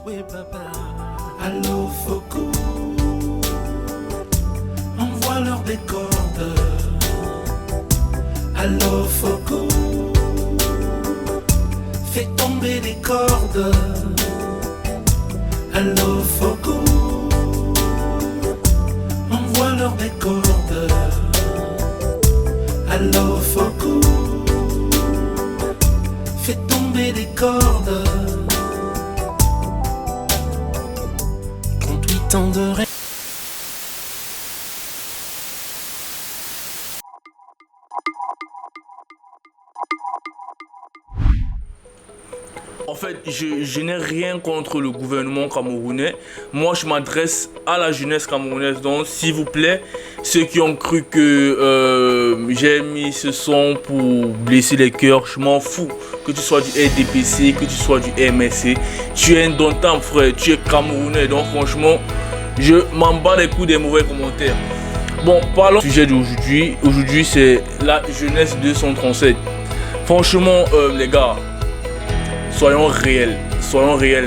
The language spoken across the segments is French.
Oui, papa. Allô, Foko. Envoie-leur des cordes. Allô, Foko. Fais tomber des cordes. Allô, Foko. Envoie-leur des cordes. Allô, Foko. Fais tomber des cordes. 38 ans de rêve. En fait, je n'ai rien contre le gouvernement camerounais. Moi, je m'adresse à la jeunesse camerounaise. Donc, s'il vous plaît, ceux qui ont cru que j'ai mis ce son pour blesser les cœurs, je m'en fous. Que tu sois du RDPC, que tu sois du MSC, tu es indomptable, frère. Tu es camerounais. Donc, franchement, je m'en bats les coups des mauvais commentaires. Bon, parlons du sujet d'aujourd'hui. Aujourd'hui, c'est la jeunesse 237. Franchement, les gars, soyons réels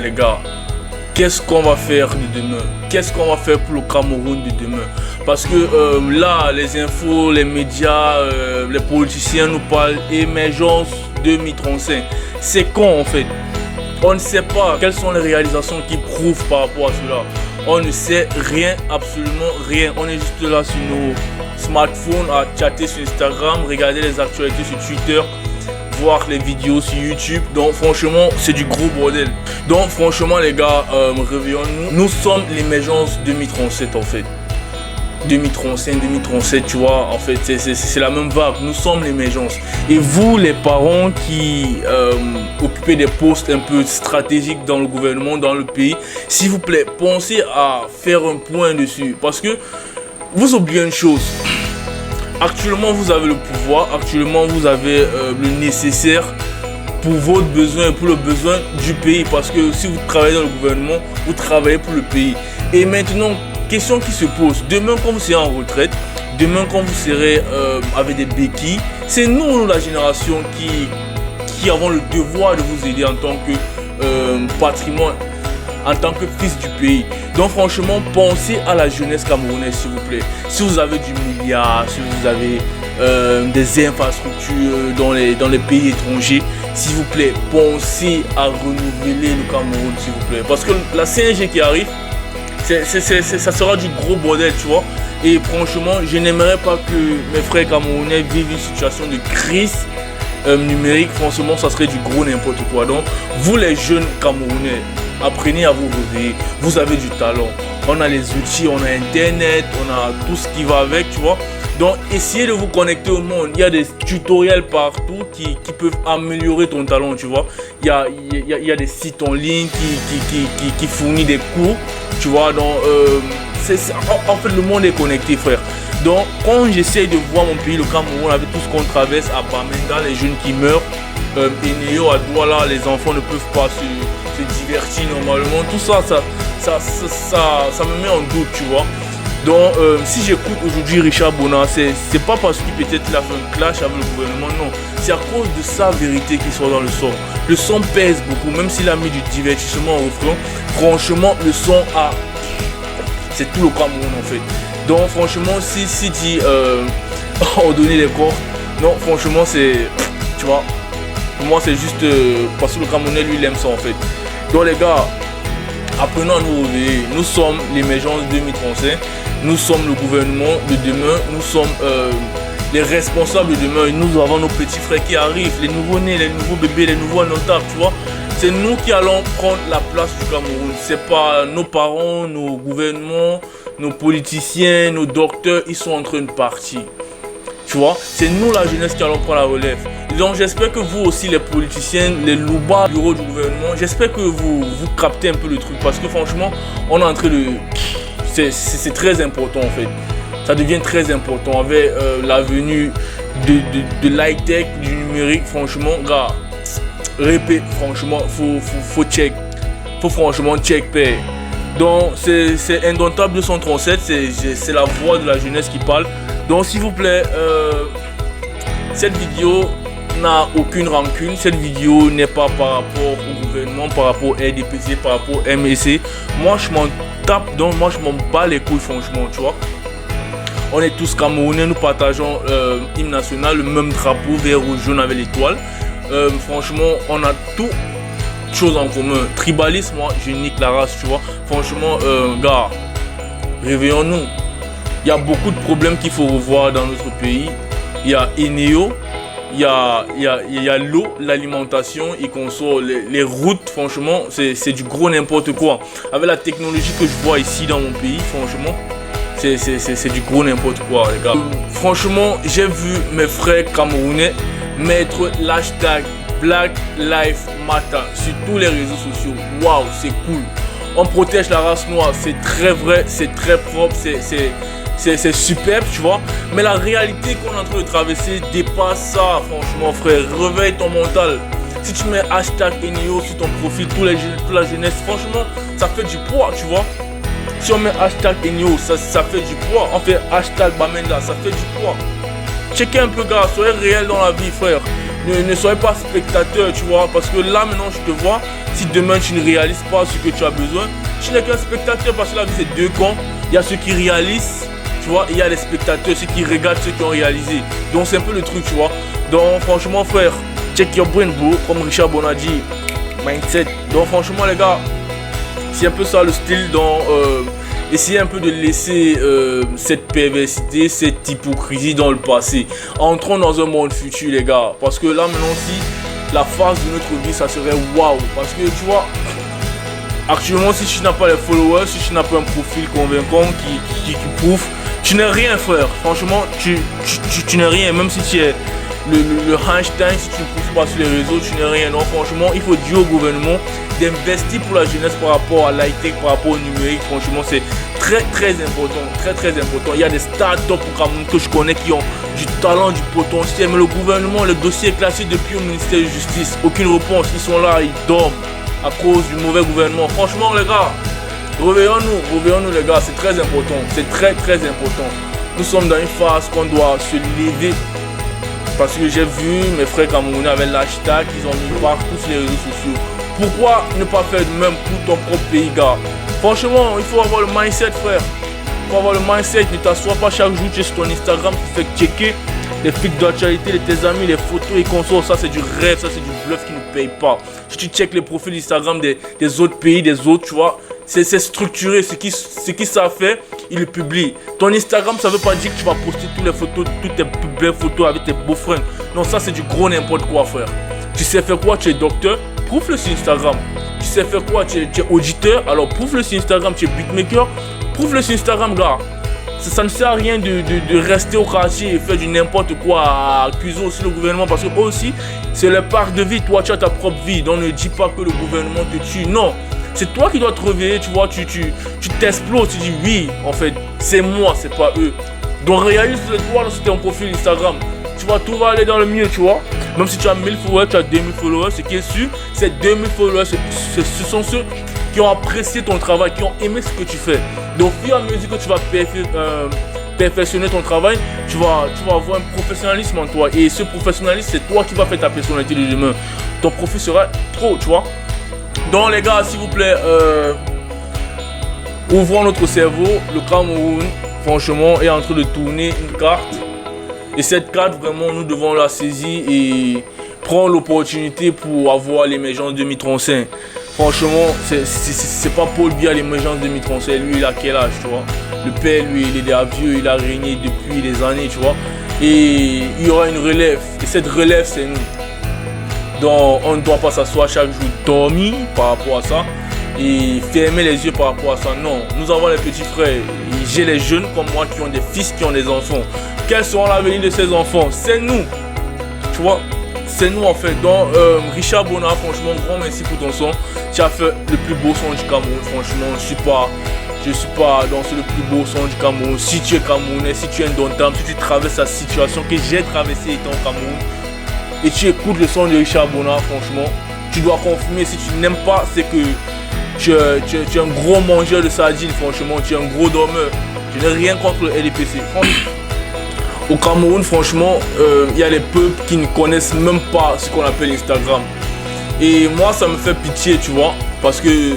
les gars. Qu'est-ce qu'on va faire de demain? Qu'est-ce qu'on va faire pour le Cameroun de demain? Parce que là, les infos, les médias, les politiciens nous parlent émergence 2035. C'est con en fait. On ne sait pas quelles sont les réalisations qui prouvent par rapport à cela. On ne sait rien, absolument rien. On est juste là sur nos smartphones à chatter sur Instagram, regarder les actualités sur Twitter, voir les vidéos sur YouTube. Donc franchement, c'est du gros bordel. Donc franchement les gars, réveillons-nous. Nous sommes l'émergence 2037 en fait. 2035, 2037, tu vois, en fait c'est la même vague. Nous sommes l'émergence. Et vous les parents qui occupez des postes un peu stratégiques dans le gouvernement, dans le pays, s'il vous plaît, pensez à faire un point dessus. Parce que vous oubliez une chose. Actuellement, vous avez le pouvoir, actuellement, vous avez le nécessaire pour votre besoin et pour le besoin du pays. Parce que si vous travaillez dans le gouvernement, vous travaillez pour le pays. Et maintenant, question qui se pose, demain quand vous serez en retraite, demain quand vous serez avec des béquilles, c'est nous, la génération, qui avons le devoir de vous aider en tant que patrimoine, en tant que fils du pays. Donc franchement, pensez à la jeunesse camerounaise s'il vous plaît. Si vous avez du milliard, si vous avez des infrastructures dans les pays étrangers, s'il vous plaît, pensez à renouveler le Cameroun s'il vous plaît. Parce que la 5G qui arrive, ça sera du gros bordel, tu vois. Et franchement, je n'aimerais pas que mes frères camerounais vivent une situation de crise numérique. Franchement, ça serait du gros n'importe quoi. Donc, vous les jeunes camerounais, apprenez à vous réveiller. Vous avez du talent. On a les outils, on a Internet, on a tout ce qui va avec, tu vois. Donc, essayez de vous connecter au monde. Il y a des tutoriels partout qui peuvent améliorer ton talent, tu vois. Il y a des sites en ligne qui fournissent des cours, tu vois. Donc, en fait, le monde est connecté, frère. Donc, quand j'essaye de voir mon pays, le Cameroun, avec tout ce qu'on traverse, à Bamenda, les jeunes qui meurent, Enéo, à Douala, les enfants ne peuvent pas se divertir normalement. Tout ça me met en doute, tu vois. Donc, si j'écoute aujourd'hui Richard Bona, c'est pas parce que peut-être il a fait un clash avec le gouvernement, non. C'est à cause de sa vérité qui sort dans le son. Le son pèse beaucoup, même s'il a mis du divertissement au refrain. Franchement, le son c'est tout le Cameroun en fait. Donc, franchement, si dit ordonner les corps, non, franchement, c'est. Tu vois, pour moi, c'est juste parce que le Camerounais, lui, il aime ça en fait. Donc, les gars, apprenons à nous réveiller. Nous sommes l'émergence 2035. Nous sommes le gouvernement de demain. Nous sommes les responsables de demain. Et nous avons nos petits frères qui arrivent, les nouveaux-nés, les nouveaux bébés, les nouveaux notables, tu vois. C'est nous qui allons prendre la place du Cameroun. C'est pas nos parents, nos gouvernements, nos politiciens, nos docteurs, ils sont en train de partir. Tu vois, c'est nous la jeunesse qui allons prendre la relève. Donc j'espère que vous aussi les politiciens, les loubas du bureau du gouvernement, j'espère que vous captez un peu le truc. Parce que franchement, on est en train de... C'est très important en fait. Ça devient très important avec la venue de l'high-tech, du numérique. Franchement, gars, répète, franchement, faut check. Faut franchement check, père. Donc c'est Indomptable 237, c'est la voix de la jeunesse qui parle. Donc s'il vous plaît, cette vidéo n'a aucune rancune. Cette vidéo n'est pas par rapport au gouvernement, par rapport au RDPC, par rapport au MSC. Moi, je m'en tape, donc moi, je m'en bats les couilles, franchement, tu vois. On est tous Camerounais, nous partageons l'hymne national, le même drapeau vert, rouge, jaune avec l'étoile. Franchement, on a tout chose en commun. Tribalisme, moi, je nique la race, tu vois. Franchement, gars, réveillons-nous. Il y a beaucoup de problèmes qu'il faut revoir dans notre pays. Il y a Eneo, il y a l'eau, l'alimentation, et qu'on sort les routes, franchement, c'est du gros n'importe quoi. Avec la technologie que je vois ici dans mon pays, franchement, c'est du gros n'importe quoi, les gars. Franchement, j'ai vu mes frères camerounais mettre l'hashtag Black Lives Matter sur tous les réseaux sociaux. Waouh, c'est cool. On protège la race noire, c'est très vrai, c'est très propre, c'est superbe, tu vois. Mais la réalité qu'on est en train de traverser dépasse ça, franchement, frère. Réveille ton mental. Si tu mets hashtag Eneo sur ton profil, toute la jeunesse, franchement, ça fait du poids, tu vois. Si on met hashtag Eneo, ça fait du poids. On fait hashtag Bamenda, ça fait du poids. Checkez un peu, gars, soyez réel dans la vie, frère. Ne soyez pas spectateur, tu vois. Parce que là, maintenant, je te vois. Si demain, tu ne réalises pas ce que tu as besoin, tu n'es qu'un spectateur, parce que la vie, c'est deux camps. Il y a ceux qui réalisent, tu vois, et il y a les spectateurs, ceux qui regardent ceux qui ont réalisé. Donc, c'est un peu le truc, tu vois. Donc, franchement, frère, check your brain, bro. Comme Richard Bon a dit, mindset. Donc, franchement, les gars, c'est un peu ça le style. Donc, essayez un peu de laisser cette perversité, cette hypocrisie dans le passé. Entrons dans un monde futur, les gars. Parce que là, maintenant, si la phase de notre vie, ça serait waouh. Parce que, tu vois, actuellement, si tu n'as pas les followers, si tu n'as pas un profil convaincant qui prouve, tu n'es rien, frère. Franchement, tu n'es rien. Même si tu es le Einstein, si tu ne prouves pas sur les réseaux, tu n'es rien. Donc, franchement, il faut dire au gouvernement d'investir pour la jeunesse par rapport à l'high-tech, par rapport au numérique. Franchement, c'est très important, très important. Il y a des startups au Cameroun que je connais qui ont du talent, du potentiel, mais le gouvernement, le dossier est classé depuis au ministère de Justice. Aucune réponse, ils sont là, ils dorment à cause du mauvais gouvernement. Franchement, les gars, réveillons-nous les gars, c'est très important, c'est très important. Nous sommes dans une phase qu'on doit se lever. Parce que j'ai vu mes frères camerounais avec l'hashtag, ils ont mis partout sur les réseaux sociaux. Pourquoi ne pas faire de même pour ton propre pays, gars? Franchement, il faut avoir le mindset, frère. Il faut avoir le mindset. Ne t'assois pas chaque jour, tu es sur ton Instagram, tu fais checker les flics d'actualité de tes amis, les photos et consorts. Ça, c'est du rêve, ça, c'est du bluff qui ne paye pas. Si tu checkes les profils Instagram des autres pays, des autres, tu vois, c'est structuré. Ce qui ça fait, ils le publient. Ton Instagram, ça veut pas dire que tu vas poster toutes les photos, toutes tes plus belles photos avec tes beaux frères. Non, ça, c'est du gros n'importe quoi, frère. Tu sais faire quoi? Tu es docteur? Prouve-le sur Instagram. Tu sais faire quoi? Tu es auditeur? Alors prouve-le sur Instagram. Tu es beatmaker? Prouve-le sur Instagram, gars. Ça ne sert à rien de rester au quartier et faire du n'importe quoi, à accuser aussi le gouvernement, parce que eux aussi, c'est leur part de vie. Toi, tu as ta propre vie. Donc ne dis pas que le gouvernement te tue. Non. C'est toi qui dois te réveiller, tu vois, tu t'exploses, tu dis oui, en fait, c'est moi, c'est pas eux. Donc réalise-le toi sur ton profil Instagram. Tu vois, tout va aller dans le mieux, tu vois. Même si tu as 1000 followers, tu as 2000 followers, ce qui est sûr, c'est 2000 followers, ce sont ceux qui ont apprécié ton travail, qui ont aimé ce que tu fais. Donc, au fur et à mesure que tu vas perfectionner ton travail, tu vas avoir un professionnalisme en toi. Et ce professionnalisme, c'est toi qui vas faire ta personnalité de demain. Ton profil sera trop, tu vois. Donc, les gars, s'il vous plaît, ouvrons notre cerveau. Le Cameroun, franchement, est en train de tourner une carte. Et cette carte, vraiment, nous devons la saisir et prendre l'opportunité pour avoir l'émergence 2035. Franchement, c'est pas Paul Biya l'émergence 2035. Lui, il a quel âge, tu vois? Le père, lui, il est déjà vieux, il a régné depuis des années, tu vois. Et il y aura une relève. Et cette relève, c'est nous. Donc, on ne doit pas s'asseoir chaque jour dormir par rapport à ça et fermer les yeux par rapport à ça. Non, nous avons les petits frères. J'ai les jeunes comme moi qui ont des fils, qui ont des enfants. Quel sera l'avenir de ces enfants? C'est nous. Tu vois, c'est nous en fait. Donc, Richard Bona, franchement, grand merci pour ton son. Tu as fait le plus beau son du Cameroun. Franchement, je suis pas dans le plus beau son du Cameroun. Si tu es Camerounais, si tu es un Dontam, si tu traverses la situation que j'ai traversée étant au Cameroun et tu écoutes le son de Richard Bona, franchement, tu dois confirmer. Si tu n'aimes pas, c'est que tu es un gros mangeur de sardines, franchement, tu es un gros dormeur. Je n'ai rien contre le LDPC. Au Cameroun, franchement, il y a des peuples qui ne connaissent même pas ce qu'on appelle Instagram. Et moi, ça me fait pitié, tu vois, parce que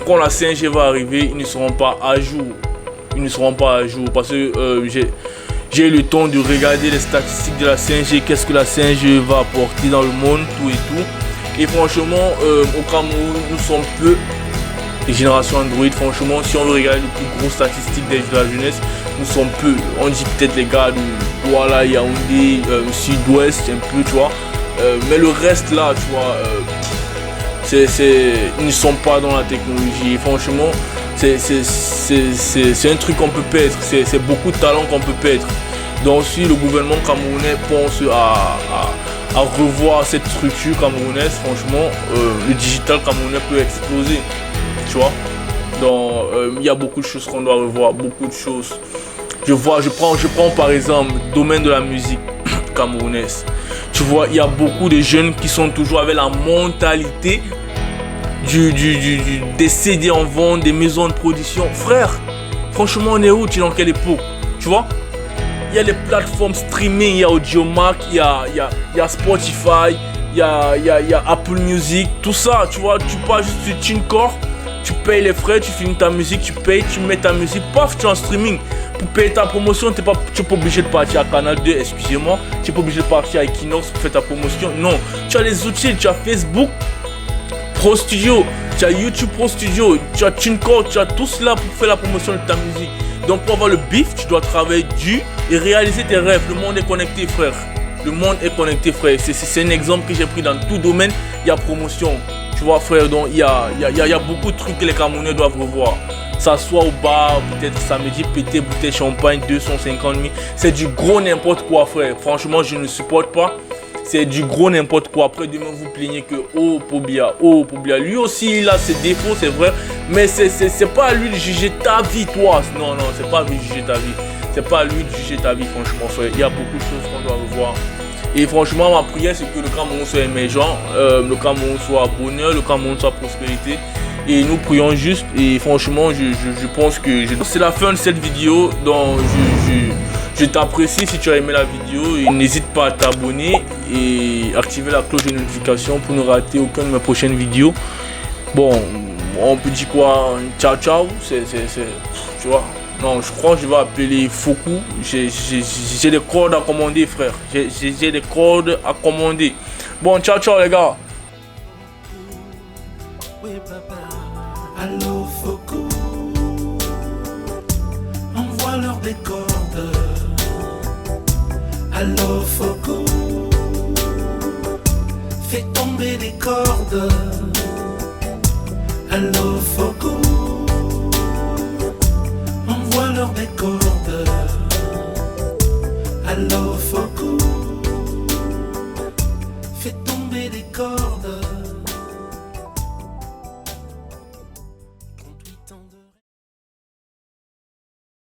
quand la 5G va arriver, ils ne seront pas à jour. Ils ne seront pas à jour parce que j'ai eu le temps de regarder les statistiques de la 5G, qu'est-ce que la 5G va apporter dans le monde, tout et tout. Et franchement, au Cameroun, nous sommes peu les générations Android. Franchement, si on veut regarder les plus grosses statistiques de la jeunesse, nous sommes peu. On dit peut-être les gars de Douala, Yaoundé, Sud-Ouest, un peu, tu vois. Mais le reste là, tu vois, ils ne sont pas dans la technologie. Et franchement, c'est un truc qu'on peut perdre. C'est beaucoup de talent qu'on peut perdre. Donc si le gouvernement camerounais pense à revoir cette structure camerounaise, franchement, le digital camerounais peut exploser. Tu vois, donc il y a beaucoup de choses qu'on doit revoir, beaucoup de choses. Je prends par exemple le domaine de la musique camerounaise. Tu vois, il y a beaucoup de jeunes qui sont toujours avec la mentalité des CD en vente, des maisons de production. Frère, franchement, on est où? Tu es dans quelle époque? Tu vois, il y a les plateformes streaming, il y a Audiomack, il y a Spotify, il y a Apple Music, tout ça. Tu vois, tu pars juste sur TuneCore. Tu payes les frais, tu filmes ta musique, tu payes, tu mets ta musique, paf, tu es en streaming. Pour payer ta promotion, tu n'es pas obligé de partir à Canal 2, excusez-moi. Tu n'es pas obligé de partir à Equinox pour faire ta promotion. Non, tu as les outils, tu as Facebook Pro Studio, tu as YouTube Pro Studio, tu as TuneCore, tu as tout cela pour faire la promotion de ta musique. Donc pour avoir le bif, tu dois travailler dur et réaliser tes rêves. Le monde est connecté, frère. Le monde est connecté, frère. C'est un exemple que j'ai pris dans tout domaine. Il y a promotion. Tu vois, frère, donc il y a beaucoup de trucs que les Camerounais doivent revoir. S'asseoir au bar, peut-être samedi, péter bouteille champagne, 250 000. C'est du gros n'importe quoi, frère. Franchement, je ne supporte pas. C'est du gros n'importe quoi. Après, demain, vous plaignez que oh, Pobia. Lui aussi, il a ses défauts, c'est vrai. Mais c'est pas à lui de juger ta vie, toi. Non, c'est pas à lui de juger ta vie. C'est pas à lui de juger ta vie, franchement, frère. Il y a beaucoup de choses qu'on doit revoir. Et franchement, ma prière, c'est que le Cameroun soit émergent, le Cameroun soit bonheur, le Cameroun soit prospérité. Et nous prions juste. Et franchement, je pense que c'est la fin de cette vidéo. Donc, je t'apprécie si tu as aimé la vidéo. Et n'hésite pas à t'abonner et activer la cloche de notification pour ne rater aucune de mes prochaines vidéos. Bon, on peut dire quoi? Ciao, ciao. Tu vois. Non, je crois que je vais appeler Foku. J'ai des cordes à commander, frère. J'ai des cordes à commander. Bon, ciao, ciao, les gars. Oui, papa. Allô, Foku. Envoie-leur des cordes. Allô, Foku. Fais tomber des cordes. Allô, Foku. Envoie-leur des cordes. Allô, Foku.